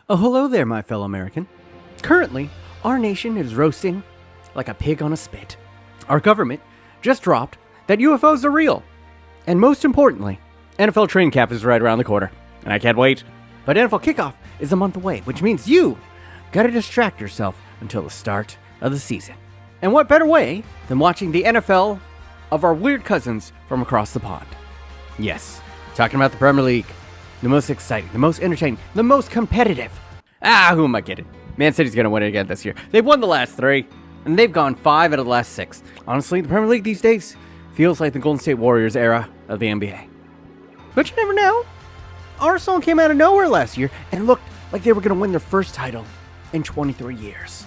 Oh, hello there, my fellow American. Currently, our nation is roasting like a pig on a spit. Our government just dropped that UFOs are real. And most importantly, NFL training camp is right around the corner. And I can't wait. But NFL kickoff is a month away, which means you gotta distract yourself until the start of the season. And what better way than watching the NFL of our weird cousins from across the pond? Yes, talking about the Premier League. The most exciting, the most entertaining, the most competitive. Who am I kidding? Man City's going to win it again this year. They've won the last 3, and they've gone 5 out of the last 6. Honestly, the Premier League these days feels like the Golden State Warriors era of the NBA. But you never know. Arsenal came out of nowhere last year and looked like they were going to win their first title in 23 years.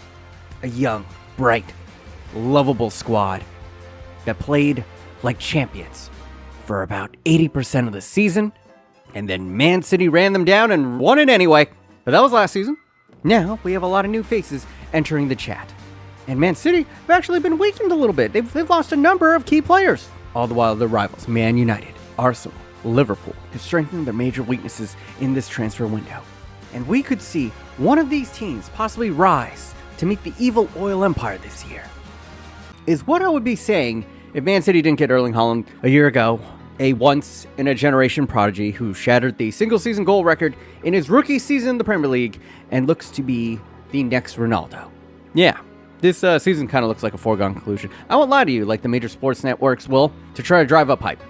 A young, bright, lovable squad that played like champions for about 80% of the season. And then Man City ran them down and won it anyway. But that was last season. Now we have a lot of new faces entering the chat. And Man City have actually been weakened a little bit. They've lost a number of key players. All the while their rivals, Man United, Arsenal, Liverpool, have strengthened their major weaknesses in this transfer window. And we could see one of these teams possibly rise to meet the evil oil empire this year. Is what I would be saying if Man City didn't get Erling Haaland a year ago. A once-in-a-generation prodigy who shattered the single-season goal record in his rookie season in the Premier League and looks to be the next Ronaldo. Yeah, this season kind of looks like a foregone conclusion. I won't lie to you like the major sports networks will to try to drive up hype.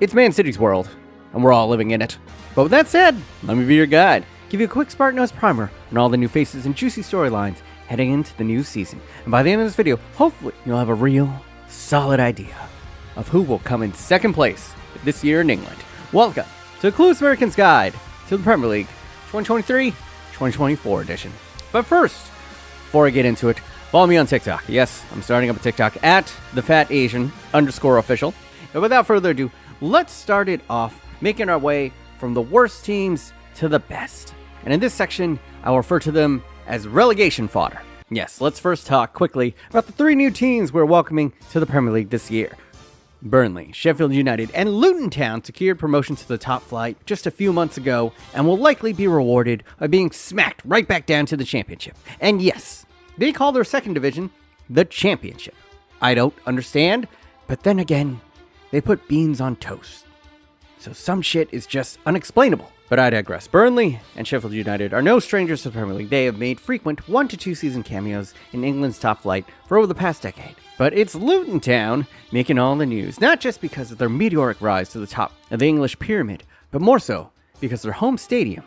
It's Man City's world, and we're all living in it. But with that said, let me be your guide. Give you a quick Spartan Nose primer on all the new faces and juicy storylines heading into the new season. And by the end of this video, hopefully you'll have a real, solid idea of who will come in second place this year in England. Welcome to the Clueless American's Guide to the Premier League 2023-2024 edition. But first, before I get into it, follow me on TikTok. Yes, I'm starting up a TikTok at @thefatasian_official. And without further ado, let's start it off making our way from the worst teams to the best. And in this section, I'll refer to them as relegation fodder. Yes, let's first talk quickly about the 3 new teams we're welcoming to the Premier League this year. Burnley, Sheffield United, and Luton Town secured promotion to the top flight just a few months ago and will likely be rewarded by being smacked right back down to the Championship. And yes, they call their second division the Championship. I don't understand, but then again, they put beans on toast. So some shit is just unexplainable. But I digress. Burnley and Sheffield United are no strangers to the Premier League. They have made frequent 1 to 2 season cameos in England's top flight for over the past decade. But it's Luton Town making all the news, not just because of their meteoric rise to the top of the English pyramid, but more so because their home stadium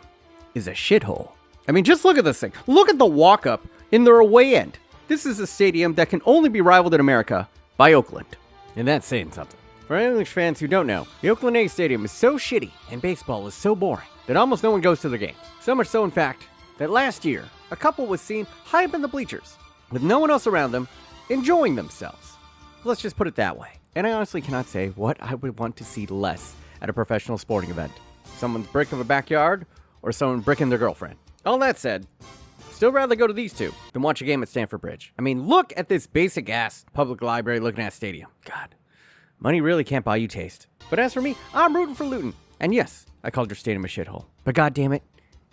is a shithole. I mean, just look at this thing. Look at the walk-up in their away end. This is a stadium that can only be rivaled in America by Oakland. And that's saying something. For English fans who don't know, the Oakland A Stadium is so shitty and baseball is so boring that almost no one goes to their games. So much so, in fact, that last year, a couple was seen high up in the bleachers, with no one else around them, enjoying themselves. Let's just put it that way. And I honestly cannot say what I would want to see less at a professional sporting event. Someone's brick of a backyard, or someone bricking their girlfriend. All that said, still rather go to these two than watch a game at Stamford Bridge. I mean, look at this basic-ass public library looking at stadium. God, money really can't buy you taste. But as for me, I'm rooting for Luton. And yes, I called your stadium a shithole. But god damn it,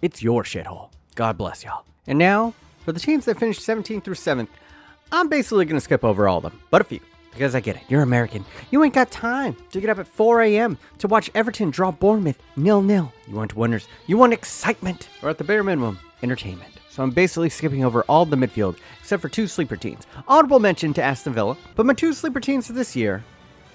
it's your shithole. God bless y'all. And now, for the teams that finished 17th through 7th, I'm basically going to skip over all of them, but a few. Because I get it, you're American. You ain't got time to get up at 4 a.m. to watch Everton draw Bournemouth 0-0. You want winners, you want excitement, or at the bare minimum, entertainment. So I'm basically skipping over all the midfield, except for 2 sleeper teams. Audible mention to Aston Villa, but my 2 sleeper teams for this year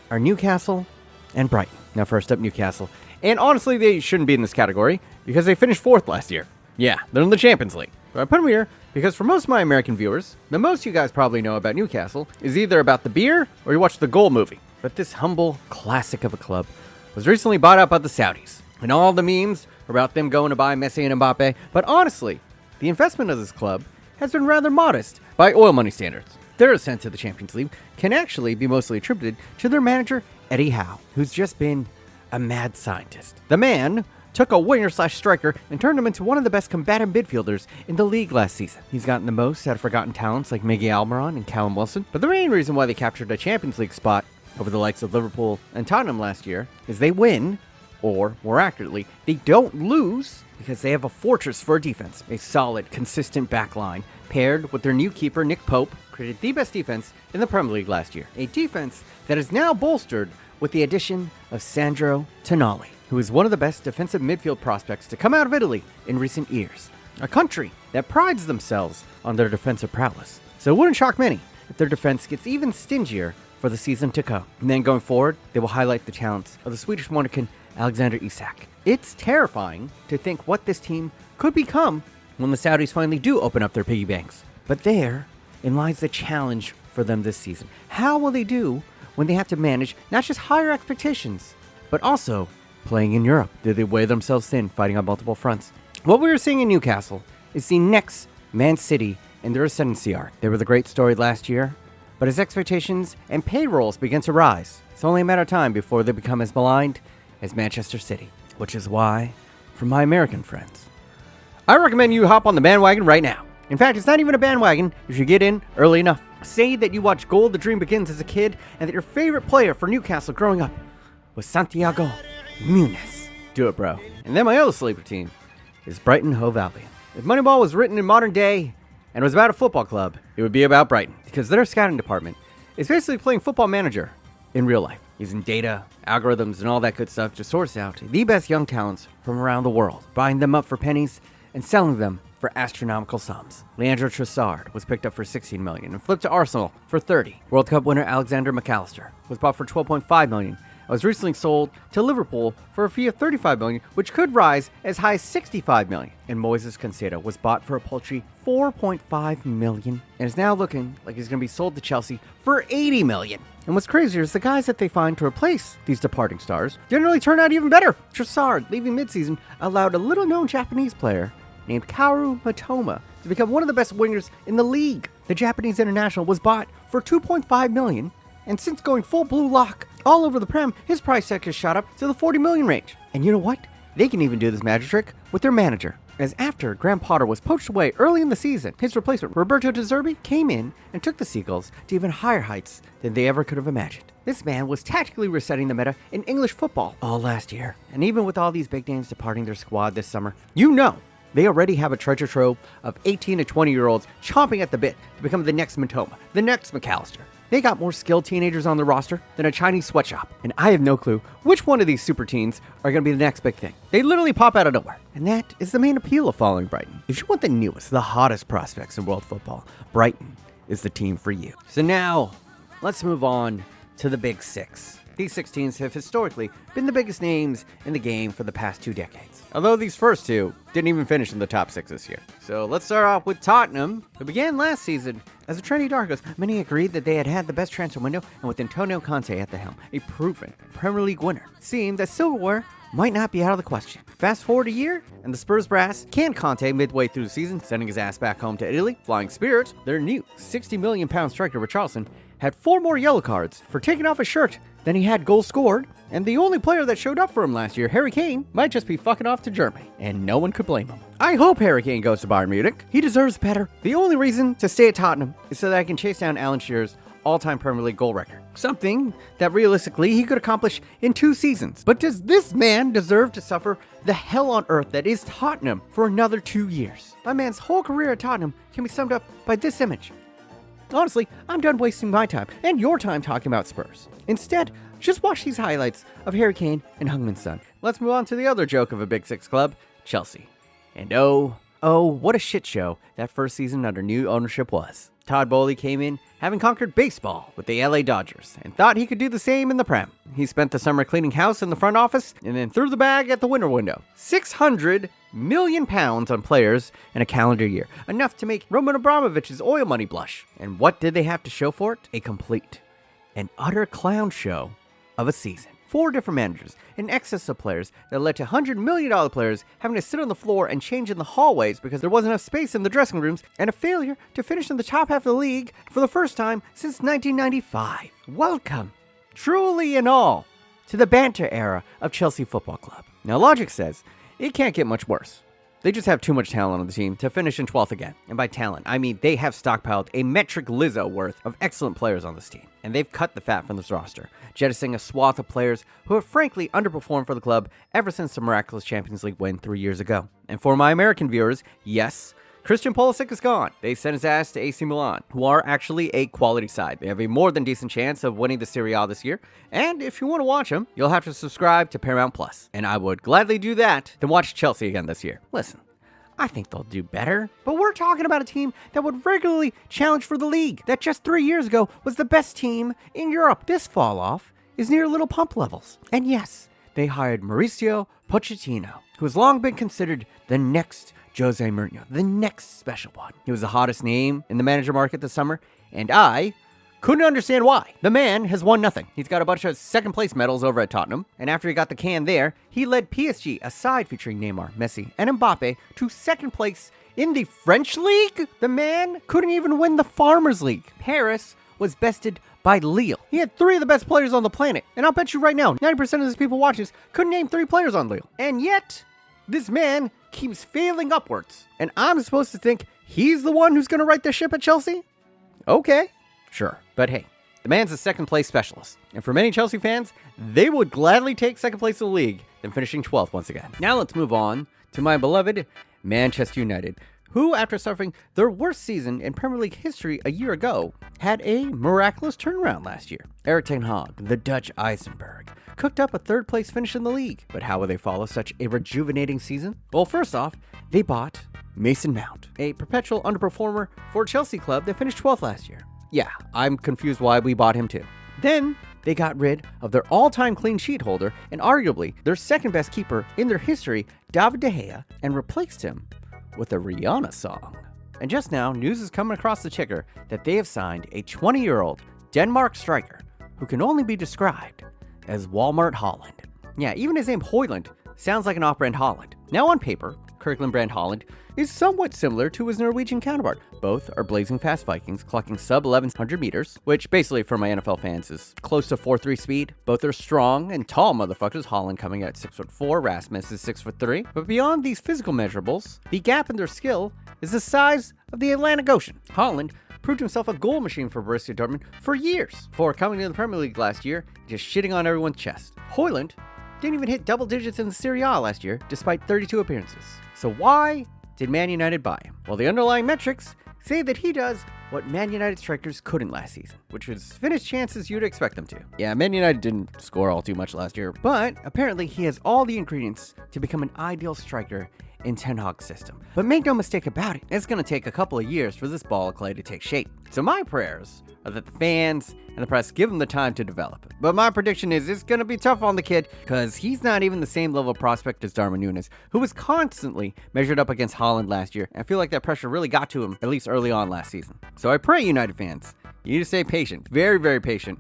are Newcastle and Brighton. Now first up, Newcastle. And honestly, they shouldn't be in this category, because they finished 4th last year. Yeah, they're in the Champions League. But I put them here because for most of my American viewers, the most you guys probably know about Newcastle is either about the beer or you watch the Goal movie. But this humble classic of a club was recently bought out by the Saudis. And all the memes are about them going to buy Messi and Mbappe. But honestly, the investment of this club has been rather modest by oil money standards. Their ascent to the Champions League can actually be mostly attributed to their manager, Eddie Howe, who's just been a mad scientist. The man took a winger/striker and turned him into one of the best combative midfielders in the league last season. He's gotten the most out of forgotten talents like Miguel Almiron and Callum Wilson, but the main reason why they captured a Champions League spot over the likes of Liverpool and Tottenham last year is they win Or, more accurately, they don't lose because they have a fortress for a defense. A solid, consistent backline, paired with their new keeper, Nick Pope, created the best defense in the Premier League last year. A defense that is now bolstered with the addition of Sandro Tonali, who is one of the best defensive midfield prospects to come out of Italy in recent years. A country that prides themselves on their defensive prowess. So it wouldn't shock many if their defense gets even stingier for the season to come. And then going forward, they will highlight the talents of the Swedish wonderkin Alexander Isak. It's terrifying to think what this team could become when the Saudis finally do open up their piggy banks. But therein lies the challenge for them this season. How will they do when they have to manage not just higher expectations, but also playing in Europe? Do they weigh themselves thin, fighting on multiple fronts? What we were seeing in Newcastle is the next Man City in their ascendancy arc. They were the great story last year, but as expectations and payrolls begin to rise, it's only a matter of time before they become as maligned as Manchester City. Which is why, for my American friends, I recommend you hop on the bandwagon right now. In fact, it's not even a bandwagon if you get in early enough. Say that you watched Goal the Dream Begins as a kid and that your favorite player for Newcastle growing up was Santiago Munoz. Do it, bro. And then my other sleeper team is Brighton Hove Albion. If Moneyball was written in modern day and was about a football club, it would be about Brighton, because their scouting department is basically playing Football Manager in real life, using data, algorithms, and all that good stuff to source out the best young talents from around the world, buying them up for pennies and selling them for astronomical sums. Leandro Trossard was picked up for $16 million and flipped to Arsenal for $30. World Cup winner Alexander McAllister was bought for $12.5 million. I was recently sold to Liverpool for a fee of $35 million, which could rise as high as $65 million. And Moises Caicedo was bought for a paltry $4.5 million and is now looking like he's going to be sold to Chelsea for $80 million. And what's crazier is the guys that they find to replace these departing stars generally turn out even better. Trossard, leaving midseason, allowed a little-known Japanese player named Kaoru Matoma to become one of the best wingers in the league. The Japanese international was bought for $2.5 million, and since going full blue lock all over the Prem, his price tag has shot up to the $40 million range. And you know what? They can even do this magic trick with their manager. As after Graham Potter was poached away early in the season, his replacement, Roberto De Zerbi, came in and took the Seagulls to even higher heights than they ever could have imagined. This man was tactically resetting the meta in English football all last year. And even with all these big names departing their squad this summer, you know they already have a treasure trove of 18 to 20-year-olds chomping at the bit to become the next Matoma, the next McAllister. They got more skilled teenagers on the roster than a Chinese sweatshop, and I have no clue which one of these super teens are going to be the next big thing. They literally pop out of nowhere, and that is the main appeal of following Brighton. If you want the newest, the hottest prospects in world football, Brighton is the team for you. So now, let's move on to the Big Six. These 6 teams have historically been the biggest names in the game for the past 2 decades. Although these first 2 didn't even finish in the top 6 this year. So let's start off with Tottenham, who began last season as a trendy darkness. Many agreed that they had the best transfer window, and with Antonio Conte at the helm, a proven Premier League winner, it seemed that silverware might not be out of the question. Fast forward a year, and the Spurs brass canned Conte midway through the season, sending his ass back home to Italy. Flying Spirit, their new £60 million striker Richarlison, had 4 more yellow cards for taking off his shirt than he had goals scored, and the only player that showed up for him last year, Harry Kane, might just be fucking off to Germany, and no one could blame him. I hope Harry Kane goes to Bayern Munich. He deserves better. The only reason to stay at Tottenham is so that I can chase down Alan Shearer's all-time Premier League goal record. Something that realistically he could accomplish in 2 seasons. But does this man deserve to suffer the hell on earth that is Tottenham for another 2 years? My man's whole career at Tottenham can be summed up by this image. Honestly, I'm done wasting my time and your time talking about Spurs. Instead, just watch these highlights of Harry Kane and Heung-min Son. Let's move on to the other joke of a Big Six club, Chelsea. And oh, what a shit show that first season under new ownership was. Todd Boehly came in having conquered baseball with the LA Dodgers and thought he could do the same in the Prem. He spent the summer cleaning house in the front office and then threw the bag at the window. £600 million on players in a calendar year, enough to make Roman Abramovich's oil money blush. And what did they have to show for it? A complete and utter clown show of a season. 4 different managers, an excess of players that led to $100 million players having to sit on the floor and change in the hallways because there wasn't enough space in the dressing rooms, and a failure to finish in the top half of the league for the first time since 1995. Welcome, truly and all, to the banter era of Chelsea Football Club. Now logic says it can't get much worse. They just have too much talent on the team to finish in 12th again. And by talent, I mean they have stockpiled a metric Lizzo worth of excellent players on this team. And they've cut the fat from this roster, jettisoning a swath of players who have frankly underperformed for the club ever since the miraculous Champions League win 3 years ago. And for my American viewers, yes, Christian Pulisic is gone. They sent his ass to AC Milan, who are actually a quality side. They have a more than decent chance of winning the Serie A this year. And if you want to watch them, you'll have to subscribe to Paramount Plus. And I would gladly do that than watch Chelsea again this year. Listen, I think they'll do better. But we're talking about a team that would regularly challenge for the league, that just 3 years ago was the best team in Europe. This fall off is near little pump levels. And yes, they hired Mauricio Pochettino, who has long been considered the next Jose Mourinho, the next special one. He was the hottest name in the manager market this summer, and I couldn't understand why. The man has won nothing. He's got a bunch of second place medals over at Tottenham, and after he got the can there, he led PSG, a side featuring Neymar, Messi, and Mbappe, to second place in the French league. The man couldn't even win the Farmers League. Paris was bested by Lille. He had 3 of the best players on the planet, and I'll bet you right now, 90% of these people watching this couldn't name 3 players on Lille. And yet, this man keeps failing upwards. And I'm supposed to think he's the one who's going to right the ship at Chelsea? Okay, sure. But hey, the man's a second place specialist. And for many Chelsea fans, they would gladly take second place in the league than finishing 12th once again. Now let's move on to my beloved Manchester United, who, after suffering their worst season in Premier League history a year ago, had a miraculous turnaround last year. Erik ten Hag, the Dutch Eisenberg, cooked up a third-place finish in the league. But how will they follow such a rejuvenating season? Well, first off, they bought Mason Mount, a perpetual underperformer for a Chelsea club that finished 12th last year. Yeah, I'm confused why we bought him too. Then, they got rid of their all-time clean sheet holder and arguably their second-best keeper in their history, David De Gea, and replaced him with a Rihanna song. And just now, news is coming across the ticker that they have signed a 20-year-old Denmark striker who can only be described as Walmart Holland. Yeah, even his name Højlund sounds like an off-brand Holland. Now on paper, Kirkland brand Holland is somewhat similar to his Norwegian counterpart. Both are blazing fast Vikings, clocking sub 1100 meters, which basically for my NFL fans is close to 4.3 speed. Both are strong and tall motherfuckers, Holland coming at 6'4", Rasmus is 6'3". But beyond these physical measurables, the gap in their skill is the size of the Atlantic Ocean. Holland proved himself a goal machine for Borussia Dortmund for years, before coming to the Premier League last year, just shitting on everyone's chest. Højlund didn't even hit double digits in the Serie A last year, despite 32 appearances. So why did Man United buy him? Well, the underlying metrics say that he does what Man United strikers couldn't last season, which was finish chances you'd expect them to. Yeah, Man United didn't score all too much last year, but apparently he has all the ingredients to become an ideal striker in Ten Hag's system. But make no mistake about it, it's going to take a couple of years for this ball of clay to take shape. So my prayers are that the fans and the press give him the time to develop. But my prediction is it's going to be tough on the kid because he's not even the same level of prospect as Darwin Núñez, who was constantly measured up against Haaland last year. I feel like that pressure really got to him, at least early on last season. So I pray, United fans, you need to stay patient, very, very patient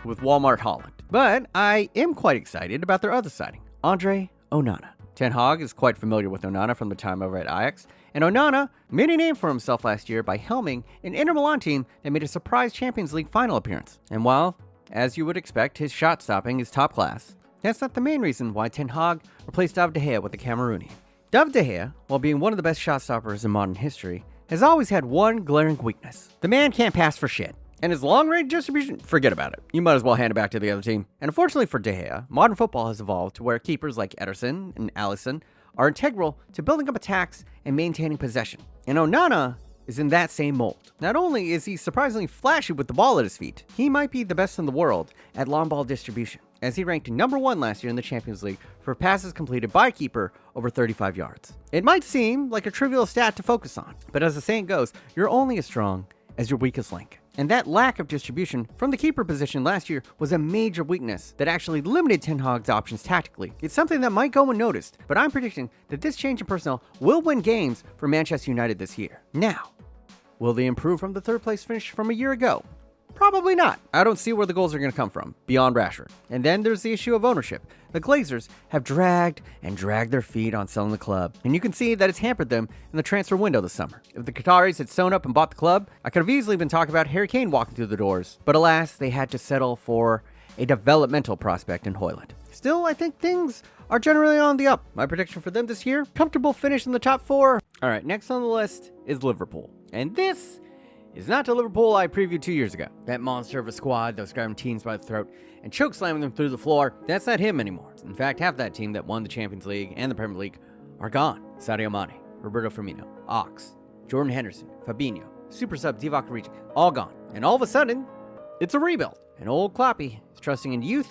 with Walmart Haaland. But I am quite excited about their other signing, Andre Onana. Ten Hag is quite familiar with Onana from the time over at Ajax, and Onana made a name for himself last year by helming an Inter Milan team that made a surprise Champions League final appearance. And while, as you would expect, his shot stopping is top class, that's not the main reason why Ten Hag replaced David De Gea with the Cameroonian. David De Gea, while being one of the best shot stoppers in modern history, has always had one glaring weakness. The man can't pass for shit. And his long-range distribution, forget about it. You might as well hand it back to the other team. And unfortunately for De Gea, modern football has evolved to where keepers like Ederson and Alisson are integral to building up attacks and maintaining possession. And Onana is in that same mold. Not only is he surprisingly flashy with the ball at his feet, he might be the best in the world at long ball distribution, as he ranked number 1 last year in the Champions League for passes completed by a keeper over 35 yards. It might seem like a trivial stat to focus on, but as the saying goes, you're only as strong as your weakest link. And that lack of distribution from the keeper position last year was a major weakness that actually limited Ten Hag's options tactically. It's something that might go unnoticed, but I'm predicting that this change in personnel will win games for Manchester United this year. Now, will they improve from the third place finish from a year ago? Probably not. I don't see where the goals are going to come from, beyond Rashford. And then there's the issue of ownership. The Glazers have dragged their feet on selling the club, and you can see that it's hampered them in the transfer window this summer. If the Qataris had sewn up and bought the club, I could have easily been talking about Harry Kane walking through the doors. But alas, they had to settle for a developmental prospect in Højlund. Still, I think things are generally on the up. My prediction for them this year, comfortable finish in the top 4. All right, next on the list is Liverpool. And this is not the Liverpool I previewed 2 years ago. That monster of a squad that was grabbing teams by the throat and chokeslamming them through the floor. That's not him anymore. In fact, half that team that won the Champions League and the Premier League are gone. Sadio Mane, Roberto Firmino, Ox, Jordan Henderson, Fabinho, super sub Divock Origi, all gone. And all of a sudden, it's a rebuild. And old Kloppy is trusting in youth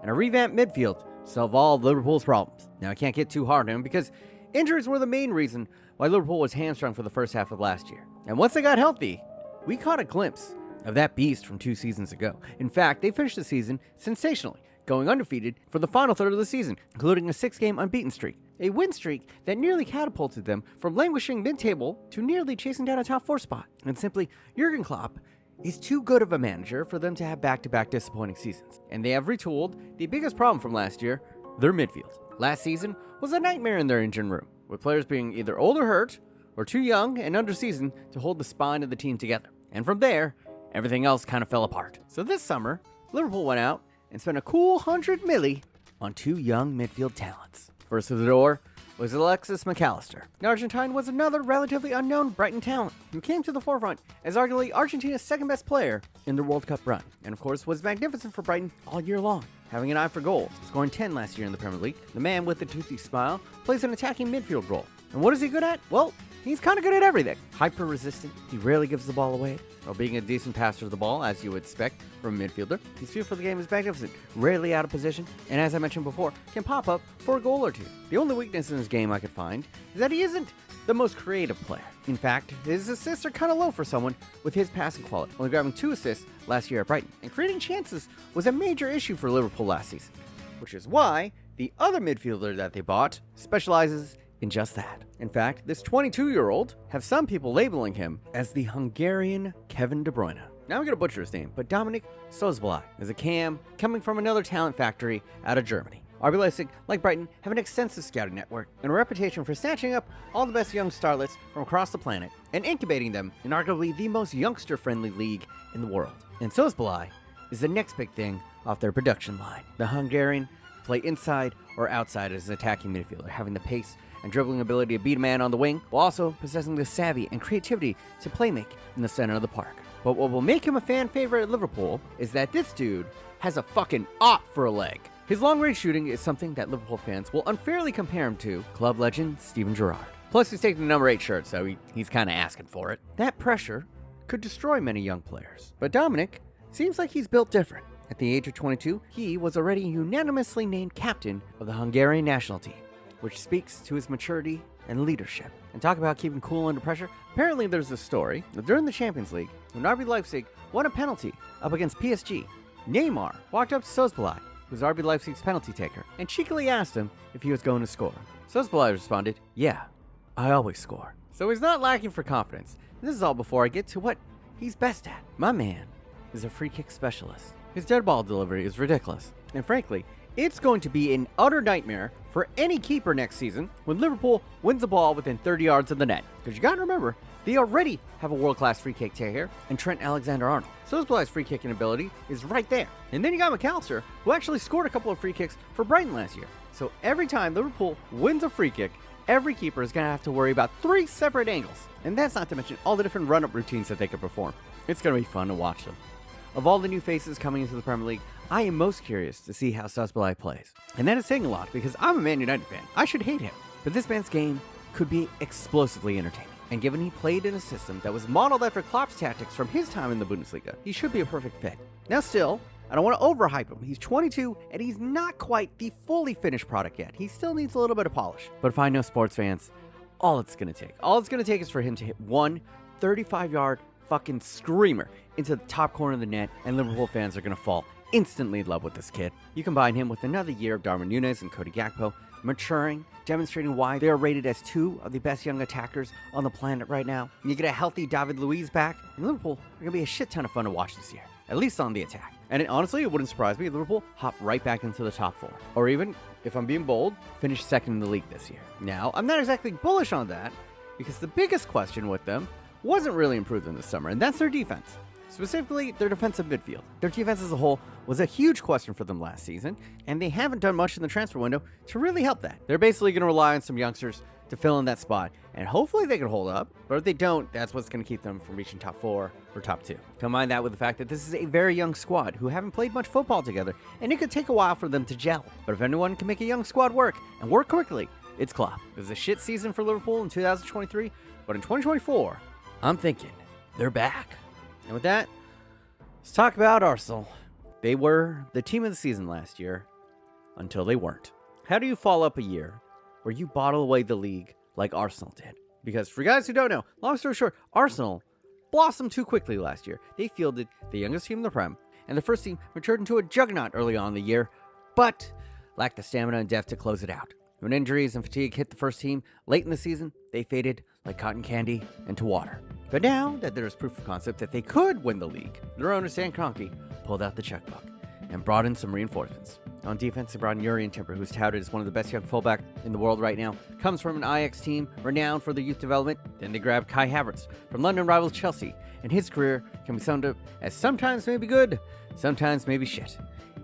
and a revamped midfield to solve all of Liverpool's problems. Now, I can't get too hard on him because injuries were the main reason why Liverpool was hamstrung for the first half of last year. And once they got healthy, we caught a glimpse of that beast from 2 seasons ago. In fact, they finished the season sensationally, going undefeated for the final third of the season, including a 6-game unbeaten streak. A win streak that nearly catapulted them from languishing mid-table to nearly chasing down a top 4 spot. And simply, Jurgen Klopp is too good of a manager for them to have back-to-back disappointing seasons. And they have retooled the biggest problem from last year, their midfield. Last season was a nightmare in their engine room, with players being either old or hurt, or too young and under-seasoned to hold the spine of the team together. And from there, everything else kind of fell apart. So this summer, Liverpool went out and spent a cool 100 milli on 2 young midfield talents. First to the door was Alexis McAllister. The Argentine was another relatively unknown Brighton talent who came to the forefront as arguably Argentina's second best player in their World Cup run, and of course was magnificent for Brighton all year long, having an eye for goals, scoring 10 last year in the Premier League. The man with the toothy smile plays an attacking midfield role. And what is he good at? Well, he's kind of good at everything. Hyper-resistant, he rarely gives the ball away, while being a decent passer of the ball, as you would expect from a midfielder. His feel for the game is magnificent, rarely out of position, and as I mentioned before, can pop up for a goal or two. The only weakness in his game I could find is that he isn't the most creative player. In fact, his assists are kind of low for someone with his passing quality, only grabbing 2 assists last year at Brighton. And creating chances was a major issue for Liverpool last season, which is why the other midfielder that they bought specializes in just that. In fact, this 22-year-old have some people labeling him as the Hungarian Kevin De Bruyne. Now I'm going to butcher his name, but Dominik Szoboszlai is a cam coming from another talent factory out of Germany. RB Leipzig, like Brighton, have an extensive scouting network and a reputation for snatching up all the best young starlets from across the planet and incubating them in arguably the most youngster-friendly league in the world. And Szoboszlai is the next big thing off their production line. The Hungarian play inside or outside as an attacking midfielder, having the pace and dribbling ability to beat a man on the wing, while also possessing the savvy and creativity to playmake in the center of the park. But what will make him a fan favorite at Liverpool is that this dude has a fucking op for a leg. His long-range shooting is something that Liverpool fans will unfairly compare him to club legend Steven Gerrard. Plus, he's taking the number 8 shirt, so he's kind of asking for it. That pressure could destroy many young players. But Dominik seems like he's built different. At the age of 22, he was already unanimously named captain of the Hungarian national team, which speaks to his maturity and leadership. And talk about keeping cool under pressure. Apparently there's a story that during the Champions League, when RB Leipzig won a penalty up against PSG, Neymar walked up to Szoboszlai, who's RB Leipzig's penalty taker, and cheekily asked him if he was going to score. Szoboszlai responded, "Yeah, I always score." So he's not lacking for confidence. And this is all before I get to what he's best at. My man is a free kick specialist. His dead ball delivery is ridiculous. And frankly, it's going to be an utter nightmare for any keeper next season when Liverpool wins the ball within 30 yards of the net. Because you gotta remember, they already have a world-class free kick taker in Trent Alexander-Arnold. Szoboszlai's free kicking ability is right there. And then you got McAllister, who actually scored a couple of free kicks for Brighton last year. So every time Liverpool wins a free kick, every keeper is gonna have to worry about 3 separate angles. And that's not to mention all the different run-up routines that they can perform. It's gonna be fun to watch them. Of all the new faces coming into the Premier League, I am most curious to see how Szoboszlai plays. And that is saying a lot because I'm a Man United fan. I should hate him. But this man's game could be explosively entertaining. And given he played in a system that was modeled after Klopp's tactics from his time in the Bundesliga, he should be a perfect fit. Now still, I don't want to overhype him. He's 22 and he's not quite the fully finished product yet. He still needs a little bit of polish. But if I know sports fans, all it's going to take is for him to hit one 35-yard fucking screamer into the top corner of the net, and Liverpool fans are going to fall instantly in love with this kid. You combine him with another year of Darwin Núñez and Cody Gakpo, maturing, demonstrating why they are rated as 2 of the best young attackers on the planet right now. And you get a healthy David Luiz back, and Liverpool are going to be a shit ton of fun to watch this year, at least on the attack. And honestly, it wouldn't surprise me if Liverpool hop right back into the top 4. Or even, if I'm being bold, finish second in the league this year. Now, I'm not exactly bullish on that, because the biggest question with them wasn't really improved in the summer, and that's their defense. specifically their defensive midfield. Their defense as a whole was a huge question for them last season, and they haven't done much in the transfer window to really help that. They're basically going to rely on some youngsters to fill in that spot, and hopefully they can hold up, but if they don't, that's what's going to keep them from reaching top 4 or top 2. Combine that with the fact that this is a very young squad who haven't played much football together, and it could take a while for them to gel. But if anyone can make a young squad work, and work quickly, it's Klopp. It was a shit season for Liverpool in 2023, but in 2024, I'm thinking they're back. And with that, let's talk about Arsenal. They were the team of the season last year, until they weren't. How do you follow up a year where you bottle away the league like Arsenal did? Because for guys who don't know, long story short, Arsenal blossomed too quickly last year. They fielded the youngest team in the Prem, and the first team matured into a juggernaut early on in the year, but lacked the stamina and depth to close it out. When injuries and fatigue hit the first team late in the season, they faded like cotton candy into water. But now that there's proof of concept that they could win the league, their owner Stan Kroenke pulled out the checkbook and brought in some reinforcements. On defense, they brought in Jurrien Timber, who's touted as one of the best young fullback in the world right now, comes from an Ajax team renowned for their youth development. Then they grabbed Kai Havertz from London rivals Chelsea, and his career can be summed up as sometimes maybe good, sometimes maybe shit.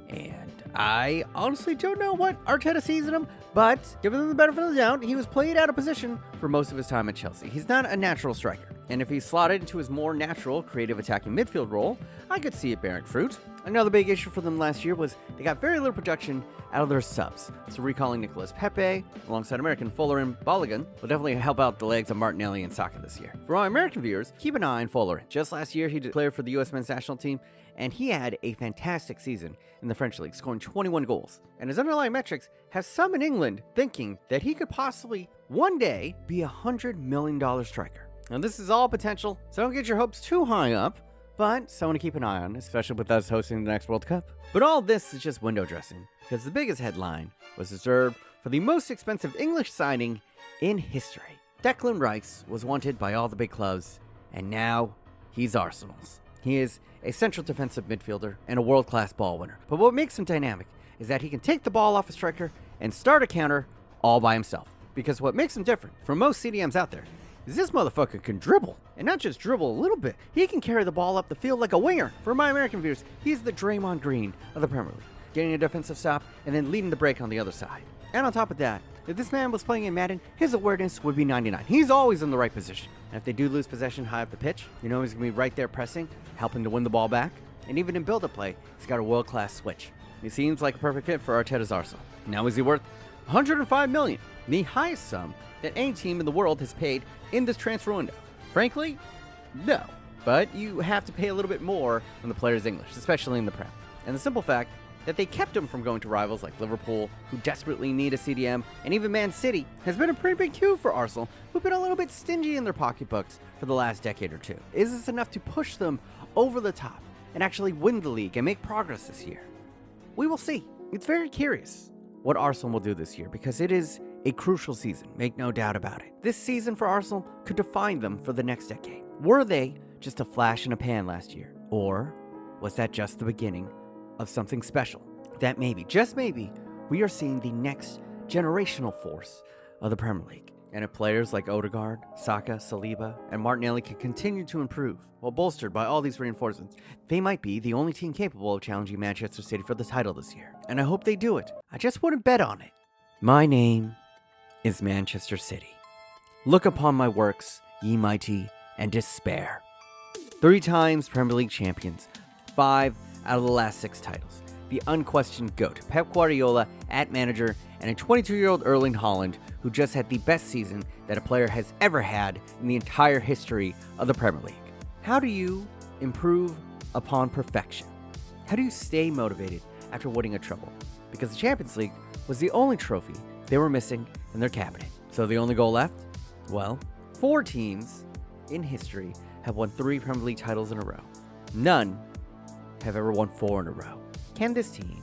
And I honestly don't know what Arteta sees in him, but given him the benefit of the doubt, he was played out of position for most of his time at Chelsea. He's not a natural striker, and if he's slotted into his more natural, creative attacking midfield role, I could see it bearing fruit. Another big issue for them last year was they got very little production out of their subs, so recalling Nicolas Pepe alongside American Folarin Balogun will definitely help out the legs of Martinelli and Saka this year. For all American viewers, keep an eye on Folarin. Just last year, he declared for the US men's national team, and he had a fantastic season in the French league, scoring 21 goals. And his underlying metrics have some in England thinking that he could possibly one day be a $100 million striker. Now this is all potential, so don't get your hopes too high up, but someone to keep an eye on, especially with us hosting the next World Cup. But all this is just window dressing, because the biggest headline was reserved for the most expensive English signing in history. Declan Rice was wanted by all the big clubs, and now he's Arsenal's. He is a central defensive midfielder and a world-class ball winner. But what makes him dynamic is that he can take the ball off a striker and start a counter all by himself. Because what makes him different from most CDMs out there is this motherfucker can dribble. And not just dribble a little bit, he can carry the ball up the field like a winger. For my American viewers, he's the Draymond Green of the Premier League, getting a defensive stop and then leading the break on the other side. And on top of that, if this man was playing in Madden, his awareness would be 99. He's always in the right position. And if they do lose possession high up the pitch, you know he's going to be right there pressing, helping to win the ball back. And even in build-up play, he's got a world-class switch. He seems like a perfect fit for Arteta's Arsenal. Now is he worth $105 million, the highest sum that any team in the world has paid in this transfer window? Frankly, no. But you have to pay a little bit more when the player is English, especially in the Prem. And the simple fact that they kept him from going to rivals like Liverpool, who desperately need a CDM, and even Man City, has been a pretty big cue for Arsenal, who've been a little bit stingy in their pocketbooks for the last decade or two. Is this enough to push them over the top and actually win the league and make progress this year? We will see. It's very curious what Arsenal will do this year, because it is a crucial season, make no doubt about it. This season for Arsenal could define them for the next decade. Were they just a flash in a pan last year? Or was that just the beginning of something special? That maybe, just maybe, we are seeing the next generational force of the Premier League. And if players like Odegaard, Saka, Saliba, and Martinelli can continue to improve, while bolstered by all these reinforcements, they might be the only team capable of challenging Manchester City for the title this year. And I hope they do it. I just wouldn't bet on it. My name is Manchester City. Look upon my works, ye mighty, and despair. 3 times Premier League champions, 5 out of the last 6 titles. The unquestioned GOAT, Pep Guardiola, at manager, and a 22-year-old Erling Haaland, who just had the best season that a player has ever had in the entire history of the Premier League. How do you improve upon perfection? How do you stay motivated after winning a treble? Because the Champions League was the only trophy they were missing in their cabinet. So the only goal left? Well, 4 teams in history have won 3 Premier League titles in a row. None have ever won 4 in a row. Can this team,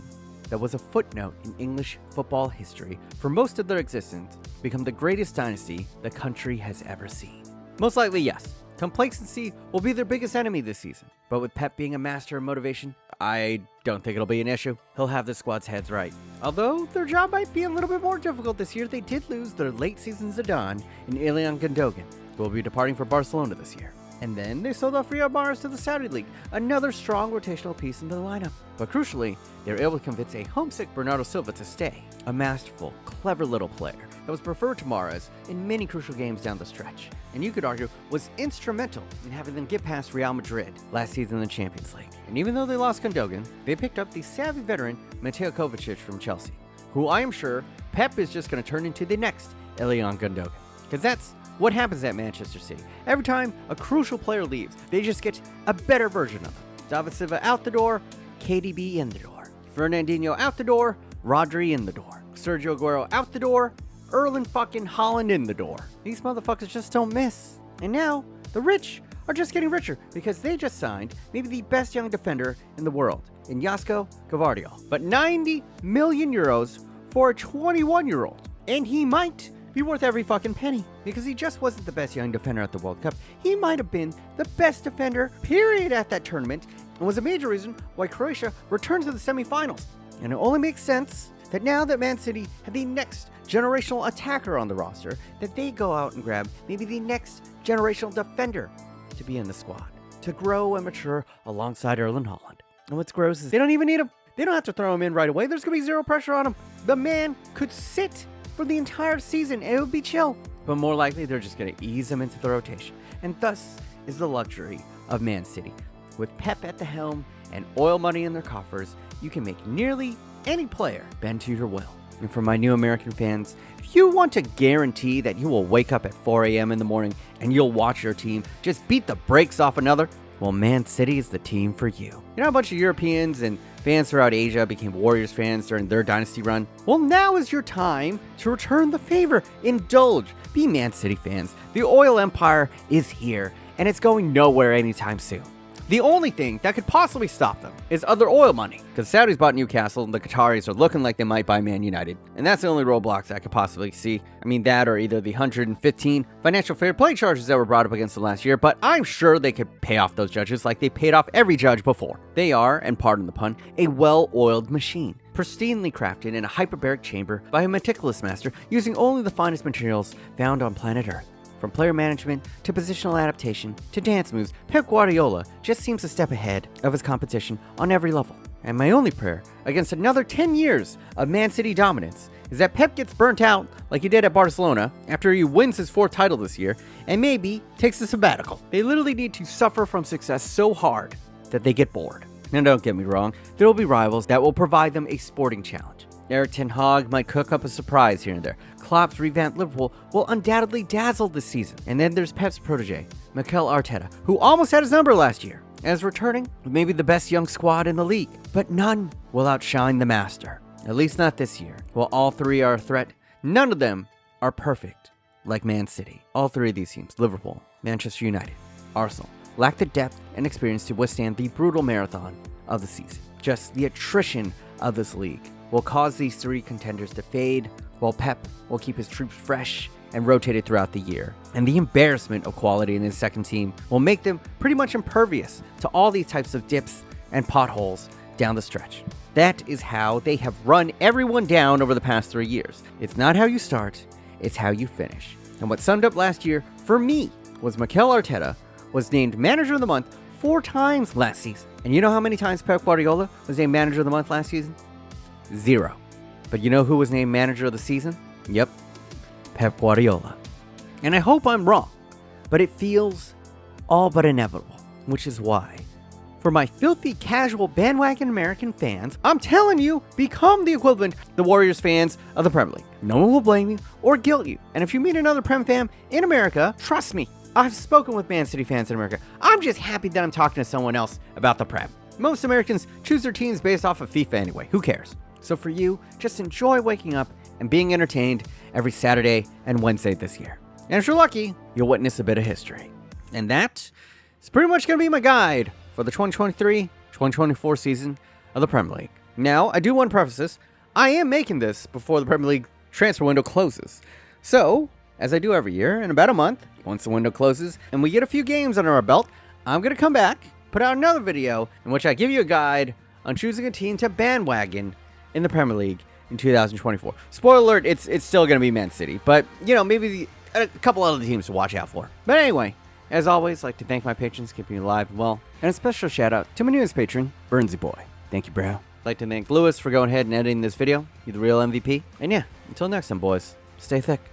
that was a footnote in English football history for most of their existence, become the greatest dynasty the country has ever seen? Most likely, yes. Complacency will be their biggest enemy this season. But with Pep being a master of motivation, I don't think it'll be an issue. He'll have the squad's heads right. Although their job might be a little bit more difficult this year, they did lose their late season Zidane in Ilyan Gundogan, who will be departing for Barcelona this year. And then they sold off Riyad Mahrez to the Saudi League, another strong rotational piece in the lineup. But crucially, they were able to convince a homesick Bernardo Silva to stay, a masterful, clever little player that was preferred to Mahrez in many crucial games down the stretch, and you could argue was instrumental in having them get past Real Madrid last season in the Champions League. And even though they lost Gundogan, they picked up the savvy veteran Mateo Kovacic from Chelsea, who I am sure Pep is just going to turn into the next Elian Gundogan, because that's what happens at Manchester City. Every time a crucial player leaves, they just get a better version of them. David Silva out the door, KDB in the door. Fernandinho out the door, Rodri in the door. Sergio Aguero out the door, Erling fucking Haaland in the door. These motherfuckers just don't miss. And now, the rich are just getting richer because they just signed maybe the best young defender in the world, in Josko Gvardiol. But 90 million euros for a 21-year-old. And he might be worth every fucking penny, because he just wasn't the best young defender at the World Cup. He might have been the best defender, period, at that tournament, and was a major reason why Croatia returned to the semifinals. And it only makes sense that now that Man City have the next generational attacker on the roster, that they go out and grab maybe the next generational defender to be in the squad, to grow and mature alongside Erling Haaland. And what's gross is they don't even need him. They don't have to throw him in right away. There's going to be zero pressure on him. The man could sit for the entire season and it would be chill. But more likely, they're just going to ease him into the rotation. And thus is the luxury of Man City. With Pep at the helm and oil money in their coffers, you can make nearly any player bend to your will. And for my new American fans, if you want to guarantee that you will wake up at 4 a.m. in the morning and you'll watch your team just beat the brakes off another, well, Man City is the team for you. You know, a bunch of Europeans and fans throughout Asia became Warriors fans during their dynasty run? Well, now is your time to return the favor. Indulge. Be Man City fans. The oil empire is here, and it's going nowhere anytime soon. The only thing that could possibly stop them is other oil money, because Saudis bought Newcastle and the Qataris are looking like they might buy Man United, and that's the only roadblocks I could possibly see. I mean, that or either the 115 financial fair play charges that were brought up against them last year, but I'm sure they could pay off those judges like they paid off every judge before. They are, and pardon the pun, a well-oiled machine, pristinely crafted in a hyperbaric chamber by a meticulous master using only the finest materials found on planet Earth. From player management to positional adaptation to dance moves, Pep Guardiola just seems a step ahead of his competition on every level. And my only prayer against another 10 years of Man City dominance is that Pep gets burnt out like he did at Barcelona after he wins his 4th title this year and maybe takes a sabbatical. They literally need to suffer from success so hard that they get bored. Now don't get me wrong, there will be rivals that will provide them a sporting challenge. Erik ten Hag might cook up a surprise here and there. Klopp's revamped Liverpool will undoubtedly dazzle this season. And then there's Pep's protege, Mikel Arteta, who almost had his number last year, and is returning with maybe the best young squad in the league. But none will outshine the master, at least not this year. While all three are a threat, none of them are perfect, like Man City. All three of these teams, Liverpool, Manchester United, Arsenal, lack the depth and experience to withstand the brutal marathon of the season. Just the attrition of this league will cause these three contenders to fade, while Pep will keep his troops fresh and rotated throughout the year. And the embarrassment of quality in his second team will make them pretty much impervious to all these types of dips and potholes down the stretch. That is how they have run everyone down over the past 3 years. It's not how you start, it's how you finish. And what summed up last year, for me, was Mikel Arteta was named Manager of the Month 4 times last season. And you know how many times Pep Guardiola was named Manager of the Month last season? 0. But you know who was named Manager of the Season? Yep, Pep Guardiola. And I hope I'm wrong, but it feels all but inevitable, which is why, for my filthy casual bandwagon American fans, I'm telling you, become the equivalent the Warriors fans of the Premier League. No one will blame you or guilt you. And if you meet another Prem fan in America, trust me, I've spoken with Man City fans in America. I'm just happy that I'm talking to someone else about the Prem. Most Americans choose their teams based off of FIFA anyway. Who cares? So for you, just enjoy waking up and being entertained every Saturday and Wednesday this year. And if you're lucky, you'll witness a bit of history. And that is pretty much going to be my guide for the 2023-2024 season of the Premier League. Now, I do want to preface this. I am making this before the Premier League transfer window closes. So, as I do every year, in about a month, once the window closes and we get a few games under our belt, I'm going to come back, put out another video in which I give you a guide on choosing a team to bandwagon in the Premier League in 2024. Spoiler alert, it's still going to be Man City, but, you know, maybe a couple other teams to watch out for. But anyway, As always, I'd like to thank my patrons keeping me alive and well, and a special shout out to my newest patron, Burnsy Boy. Thank you, bro. I'd like to thank Lewis for going ahead and editing this video. You're the real MVP. And yeah, until next time, boys, stay thick.